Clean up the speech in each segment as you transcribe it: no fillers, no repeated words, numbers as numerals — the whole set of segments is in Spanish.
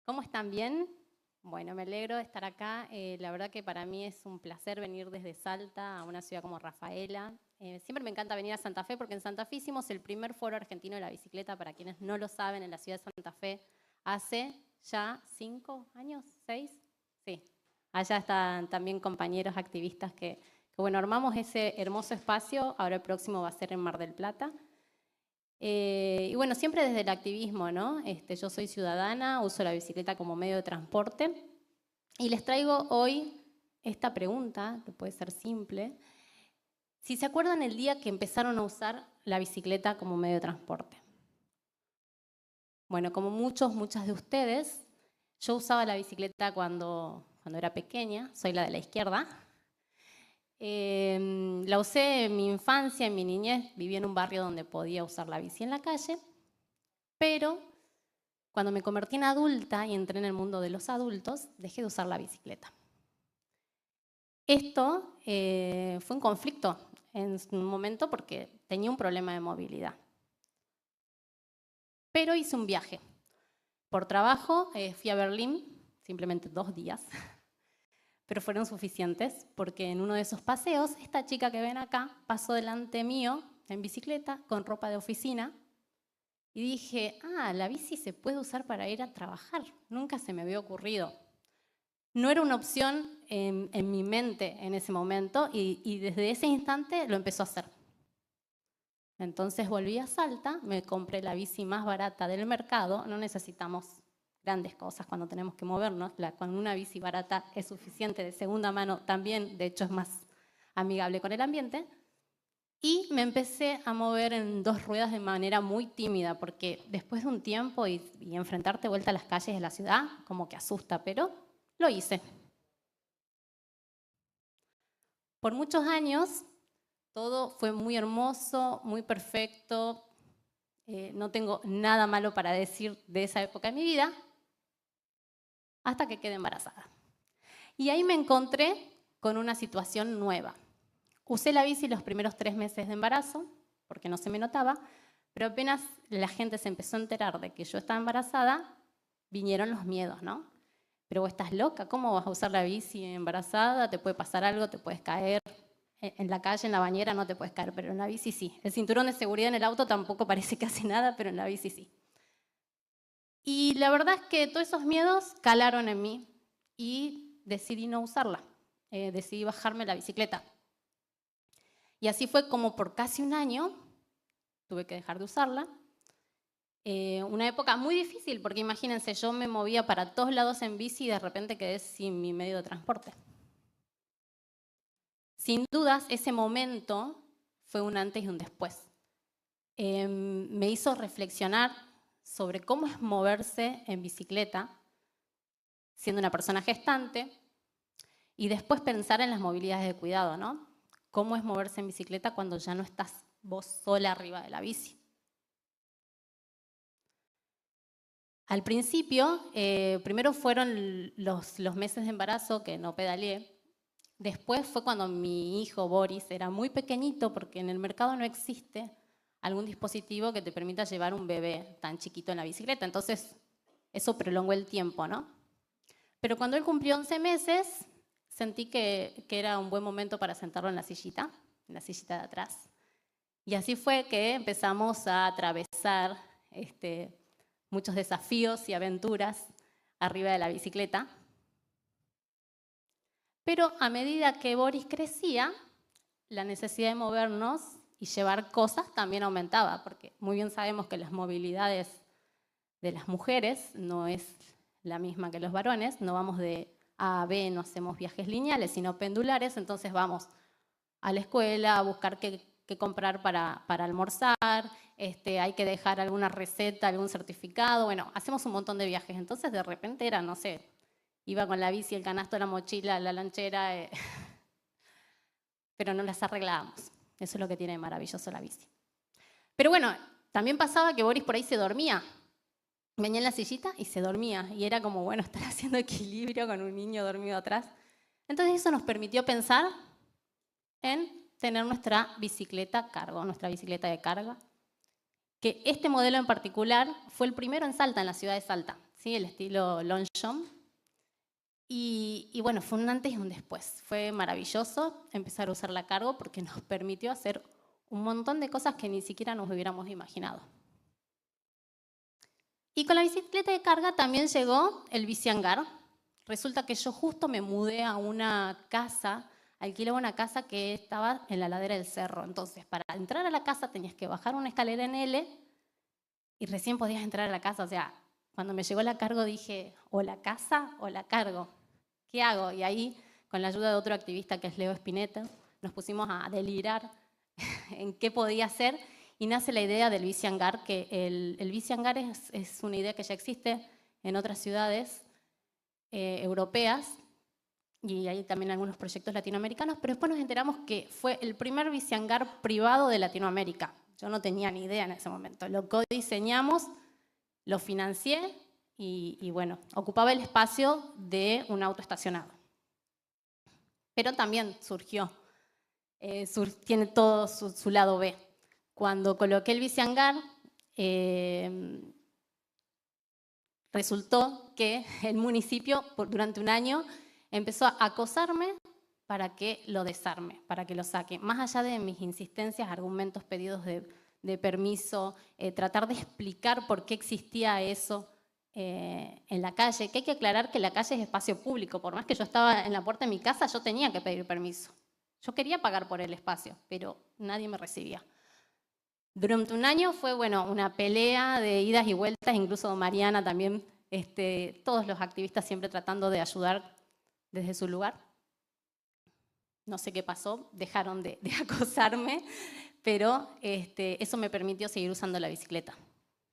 ¿Cómo están? ¿Bien? Bueno, me alegro de estar acá. La verdad que para mí es un placer venir desde Salta a una ciudad como Rafaela. Siempre me encanta venir a Santa Fe porque en Santa Fe hicimos el primer foro argentino de la bicicleta, para quienes no lo saben, en la ciudad de Santa Fe, hace ya 5 años, 6. Sí, allá están también compañeros activistas que bueno, armamos ese hermoso espacio. Ahora el próximo va a ser en Mar del Plata. Y bueno, siempre desde el activismo, ¿no? Yo soy ciudadana, uso la bicicleta como medio de transporte y les traigo hoy esta pregunta, que puede ser simple. Si se acuerdan el día que empezaron a usar la bicicleta como medio de transporte. Bueno, como muchas de ustedes, yo usaba la bicicleta cuando era pequeña, soy la de la izquierda. La usé en mi infancia, en mi niñez, viví en un barrio donde podía usar la bici en la calle, pero cuando me convertí en adulta y entré en el mundo de los adultos, dejé de usar la bicicleta. Esto fue un conflicto en un momento porque tenía un problema de movilidad. Pero hice un viaje. Por trabajo fui a Berlín, simplemente 2 días, pero fueron suficientes porque en uno de esos paseos, esta chica que ven acá pasó delante mío en bicicleta con ropa de oficina y dije, la bici se puede usar para ir a trabajar. Nunca se me había ocurrido. No era una opción en mi mente en ese momento y desde ese instante lo empezó a hacer. Entonces volví a Salta, me compré la bici más barata del mercado. No necesitamos grandes cosas cuando tenemos que movernos. Con una bici barata es suficiente, de segunda mano también, de hecho es más amigable con el ambiente. Y me empecé a mover en 2 ruedas de manera muy tímida, porque después de un tiempo y enfrentarte vuelta a las calles de la ciudad, como que asusta, pero lo hice. Por muchos años todo fue muy hermoso, muy perfecto. No tengo nada malo para decir de esa época de mi vida, hasta que quedé embarazada. Y ahí me encontré con una situación nueva. Usé la bici los primeros 3 meses de embarazo, porque no se me notaba, pero apenas la gente se empezó a enterar de que yo estaba embarazada, vinieron los miedos, ¿no? Pero vos estás loca, ¿cómo vas a usar la bici embarazada? Te puede pasar algo, te puedes caer. En la calle, en la bañera no te puedes caer, pero en la bici sí. El cinturón de seguridad en el auto tampoco parece que hace nada, pero en la bici sí. Y la verdad es que todos esos miedos calaron en mí y decidí no usarla. Decidí bajarme la bicicleta. Y así fue como por casi un año tuve que dejar de usarla. Una época muy difícil, porque imagínense, yo me movía para todos lados en bici y de repente quedé sin mi medio de transporte. Sin dudas, ese momento fue un antes y un después. Me hizo reflexionar sobre cómo es moverse en bicicleta siendo una persona gestante y después pensar en las movilidades de cuidado, ¿no? Cómo es moverse en bicicleta cuando ya no estás vos sola arriba de la bici. Al principio, primero fueron los meses de embarazo que no pedaleé. Después fue cuando mi hijo Boris era muy pequeñito, porque en el mercado no existe algún dispositivo que te permita llevar un bebé tan chiquito en la bicicleta. Entonces, eso prolongó el tiempo, ¿no? Pero cuando él cumplió 11 meses, sentí que era un buen momento para sentarlo en la sillita de atrás. Y así fue que empezamos a atravesar muchos desafíos y aventuras arriba de la bicicleta. Pero a medida que Boris crecía, la necesidad de movernos y llevar cosas también aumentaba, porque muy bien sabemos que las movilidades de las mujeres no es la misma que los varones. No vamos de A a B, no hacemos viajes lineales, sino pendulares. Entonces vamos a la escuela a buscar qué comprar para almorzar, hay que dejar alguna receta, algún certificado. Bueno, hacemos un montón de viajes. Entonces de repente era, no sé, iba con la bici, el canasto, la mochila, la lanchera, pero no las arreglábamos. Eso es lo que tiene de maravilloso la bici. Pero bueno, también pasaba que Boris por ahí se dormía. Venía en la sillita y se dormía. Y era como, bueno, estar haciendo equilibrio con un niño dormido atrás. Entonces eso nos permitió pensar en tener nuestra bicicleta cargo, nuestra bicicleta de carga. Que este modelo en particular fue el primero en Salta, en la ciudad de Salta. ¿sí? El estilo Longchamp. Y bueno, fue un antes y un después. Fue maravilloso empezar a usar la cargo porque nos permitió hacer un montón de cosas que ni siquiera nos hubiéramos imaginado. Y con la bicicleta de carga también llegó el bicihangar. Resulta que yo justo me mudé a una casa, alquilaba una casa que estaba en la ladera del cerro. Entonces, para entrar a la casa tenías que bajar una escalera en L y recién podías entrar a la casa. O sea, cuando me llegó la cargo dije, o la casa o la cargo. ¿Qué hago? Y ahí, con la ayuda de otro activista que es Leo Spinetta, nos pusimos a delirar en qué podía hacer y nace la idea del bicihangar, que el bicihangar es una idea que ya existe en otras ciudades europeas y hay también algunos proyectos latinoamericanos, pero después nos enteramos que fue el primer bicihangar privado de Latinoamérica. Yo no tenía ni idea en ese momento. Lo codiseñamos, lo financié y bueno, ocupaba el espacio de un auto estacionado. Pero también surgió, tiene todo su lado B. Cuando coloqué el bicihangar, resultó que el municipio durante un año empezó a acosarme para que lo desarme, para que lo saque. Más allá de mis insistencias, argumentos, pedidos de permiso, tratar de explicar por qué existía eso en la calle, que hay que aclarar que la calle es espacio público. Por más que yo estaba en la puerta de mi casa, yo tenía que pedir permiso. Yo quería pagar por el espacio, pero nadie me recibía. Durante un año fue, bueno, una pelea de idas y vueltas, incluso Mariana también, todos los activistas siempre tratando de ayudar desde su lugar. No sé qué pasó, dejaron de acosarme, pero eso me permitió seguir usando la bicicleta.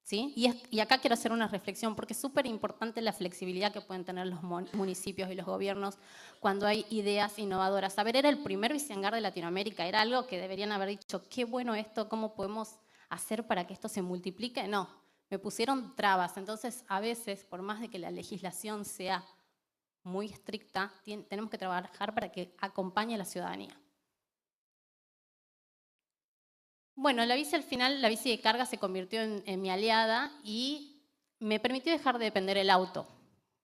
¿Sí? Y acá quiero hacer una reflexión, porque es súper importante la flexibilidad que pueden tener los municipios y los gobiernos cuando hay ideas innovadoras. A ver, era el primer bicihangar de Latinoamérica, era algo que deberían haber dicho, qué bueno esto, cómo podemos hacer para que esto se multiplique. No, me pusieron trabas. Entonces, a veces, por más de que la legislación sea muy estricta, tenemos que trabajar para que acompañe a la ciudadanía. Bueno, la bici al final, la bici de carga se convirtió en mi aliada y me permitió dejar de depender del auto.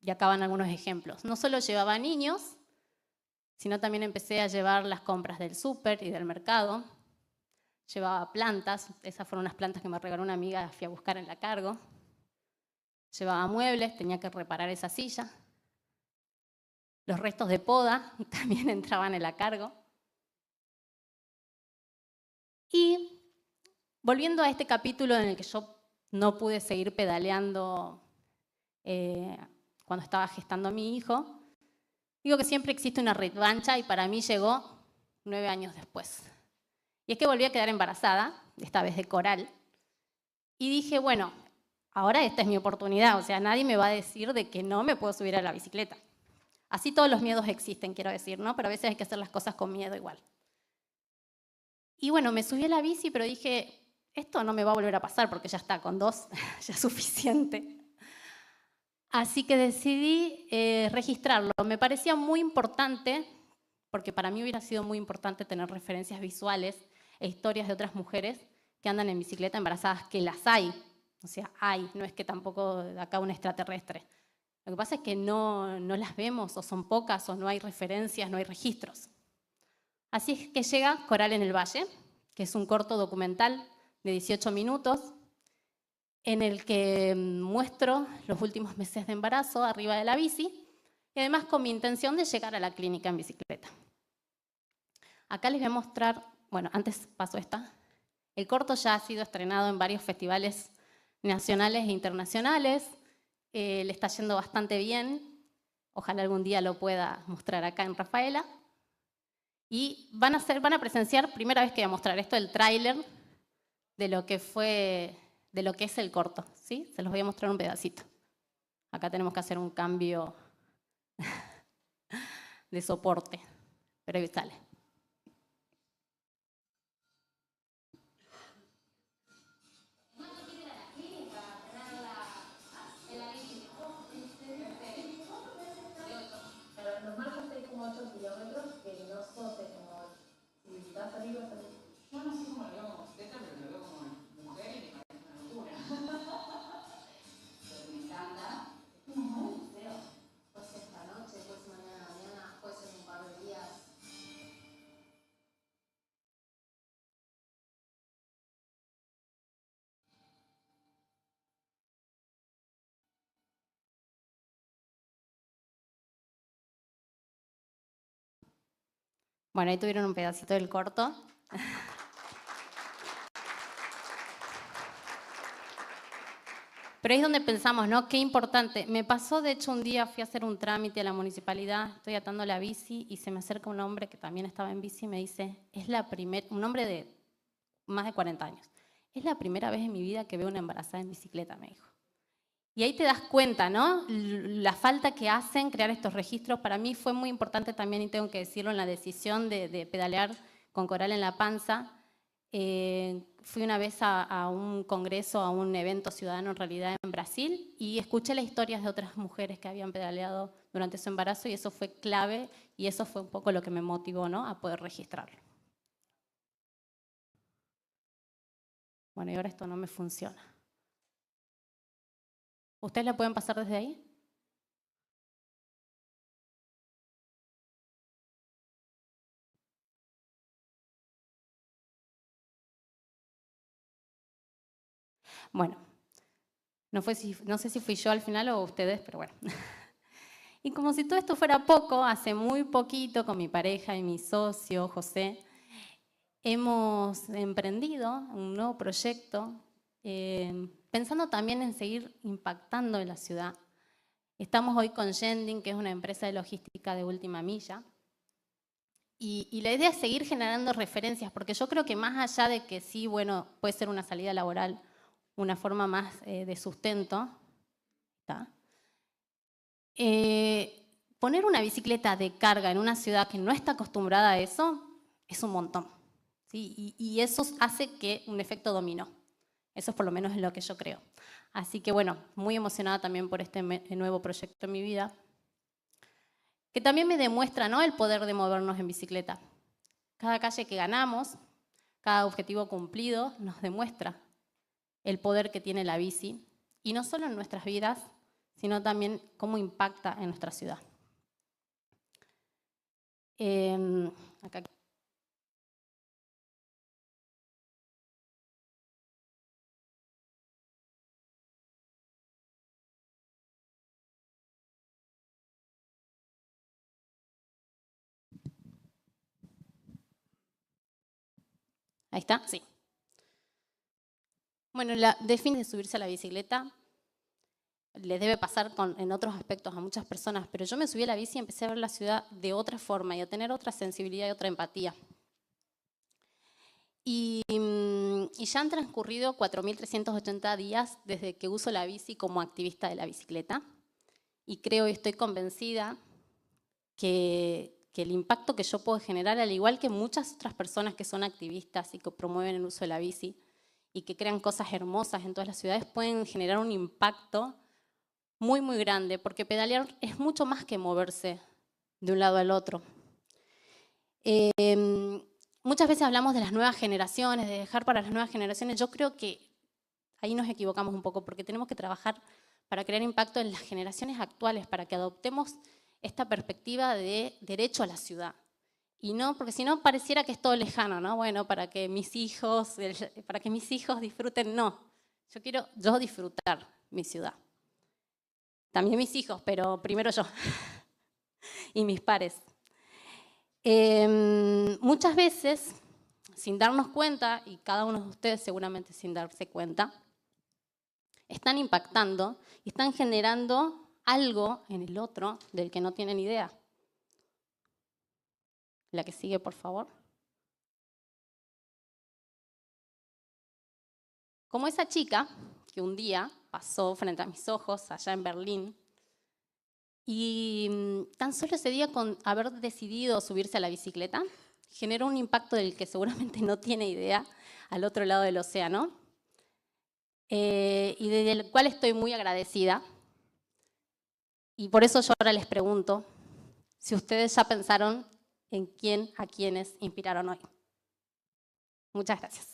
Y acá van algunos ejemplos. No solo llevaba niños, sino también empecé a llevar las compras del súper y del mercado. Llevaba plantas, esas fueron unas plantas que me regaló una amiga, fui a buscar en la cargo. Llevaba muebles, tenía que reparar esa silla. Los restos de poda también entraban en la cargo. Y volviendo a este capítulo en el que yo no pude seguir pedaleando cuando estaba gestando a mi hijo, digo que siempre existe una revancha y para mí llegó 9 años después. Y es que volví a quedar embarazada, esta vez de Coral, y dije, bueno, ahora esta es mi oportunidad, o sea, nadie me va a decir de que no me puedo subir a la bicicleta. Así todos los miedos existen, quiero decir, ¿no? Pero a veces hay que hacer las cosas con miedo igual. Y bueno, me subí a la bici, pero dije, esto no me va a volver a pasar porque ya está, con 2 ya es suficiente. Así que decidí registrarlo. Me parecía muy importante, porque para mí hubiera sido muy importante tener referencias visuales e historias de otras mujeres que andan en bicicleta embarazadas, que las hay. O sea, hay, no es que tampoco de acá un extraterrestre. Lo que pasa es que no las vemos, o son pocas, o no hay referencias, no hay registros. Así es que llega Coral en el Valle, que es un corto documental de 18 minutos, en el que muestro los últimos meses de embarazo arriba de la bici, y además con mi intención de llegar a la clínica en bicicleta. Acá les voy a mostrar, bueno, antes paso esta. El corto ya ha sido estrenado en varios festivales nacionales e internacionales, le está yendo bastante bien, ojalá algún día lo pueda mostrar acá en Rafaela. Y van a presenciar, primera vez que voy a mostrar esto, el tráiler de lo que es el corto, ¿sí? Se los voy a mostrar un pedacito. Acá tenemos que hacer un cambio de soporte, pero ahí sale. Los marcos hay como 8 kilómetros que no sos como si vas a salir, vas a salir. Yo no sé cómo lo veo como bicicleta, pero lo veo como mujer y me parece una locura. Lo que me encanta Bueno, ahí tuvieron un pedacito del corto. Pero ahí es donde pensamos, ¿no? Qué importante. Me pasó, de hecho, un día fui a hacer un trámite a la municipalidad, estoy atando la bici y se me acerca un hombre que también estaba en bici y me dice, un hombre de más de 40 años, es la primera vez en mi vida que veo una embarazada en bicicleta, me dijo. Y ahí te das cuenta, ¿no? La falta que hacen crear estos registros. Para mí fue muy importante también, y tengo que decirlo, en la decisión de pedalear con Coral en la panza. Fui una vez a un congreso, a un evento ciudadano en realidad en Brasil, y escuché las historias de otras mujeres que habían pedaleado durante su embarazo, y eso fue clave, y eso fue un poco lo que me motivó, ¿no? A poder registrarlo. Bueno, y ahora esto no me funciona. ¿Ustedes la pueden pasar desde ahí? Bueno, no sé si fui yo al final o ustedes, pero bueno. Y como si todo esto fuera poco, hace muy poquito con mi pareja y mi socio, José, hemos emprendido un nuevo proyecto pensando también en seguir impactando en la ciudad. Estamos hoy con Jending, que es una empresa de logística de última milla. Y la idea es seguir generando referencias, porque yo creo que más allá de que sí, bueno, puede ser una salida laboral, una forma más de sustento, ¿está? Poner una bicicleta de carga en una ciudad que no está acostumbrada a eso es un montón, ¿sí? Y eso hace que un efecto dominó. Eso es por lo menos lo que yo creo. Así que bueno, muy emocionada también por este nuevo proyecto en mi vida, que también me demuestra, ¿no?, el poder de movernos en bicicleta. Cada calle que ganamos, cada objetivo cumplido, nos demuestra el poder que tiene la bici, y no solo en nuestras vidas, sino también cómo impacta en nuestra ciudad. Acá. Ahí está, sí. Bueno, la definición de subirse a la bicicleta les debe pasar en otros aspectos a muchas personas, pero yo me subí a la bici y empecé a ver la ciudad de otra forma y a tener otra sensibilidad y otra empatía. Y ya han transcurrido 4.380 días desde que uso la bici como activista de la bicicleta, y creo y estoy convencida que el impacto que yo puedo generar, al igual que muchas otras personas que son activistas y que promueven el uso de la bici y que crean cosas hermosas en todas las ciudades, pueden generar un impacto muy, muy grande, porque pedalear es mucho más que moverse de un lado al otro. Muchas veces hablamos de las nuevas generaciones, de dejar para las nuevas generaciones. Yo creo que ahí nos equivocamos un poco, porque tenemos que trabajar para crear impacto en las generaciones actuales, para que adoptemos esta perspectiva de derecho a la ciudad. Y no, porque si no pareciera que es todo lejano, ¿no? Bueno, para que mis hijos disfruten, no. Yo quiero disfrutar mi ciudad. También mis hijos, pero primero yo y mis pares. Muchas veces, sin darnos cuenta, y cada uno de ustedes seguramente sin darse cuenta, están impactando y están generando algo en el otro del que no tienen idea. La que sigue, por favor. Como esa chica que un día pasó frente a mis ojos allá en Berlín, y tan solo ese día, con haber decidido subirse a la bicicleta, generó un impacto del que seguramente no tiene idea al otro lado del océano, y del cual estoy muy agradecida. Y por eso yo ahora les pregunto si ustedes ya pensaron en a quiénes inspiraron hoy. Muchas gracias.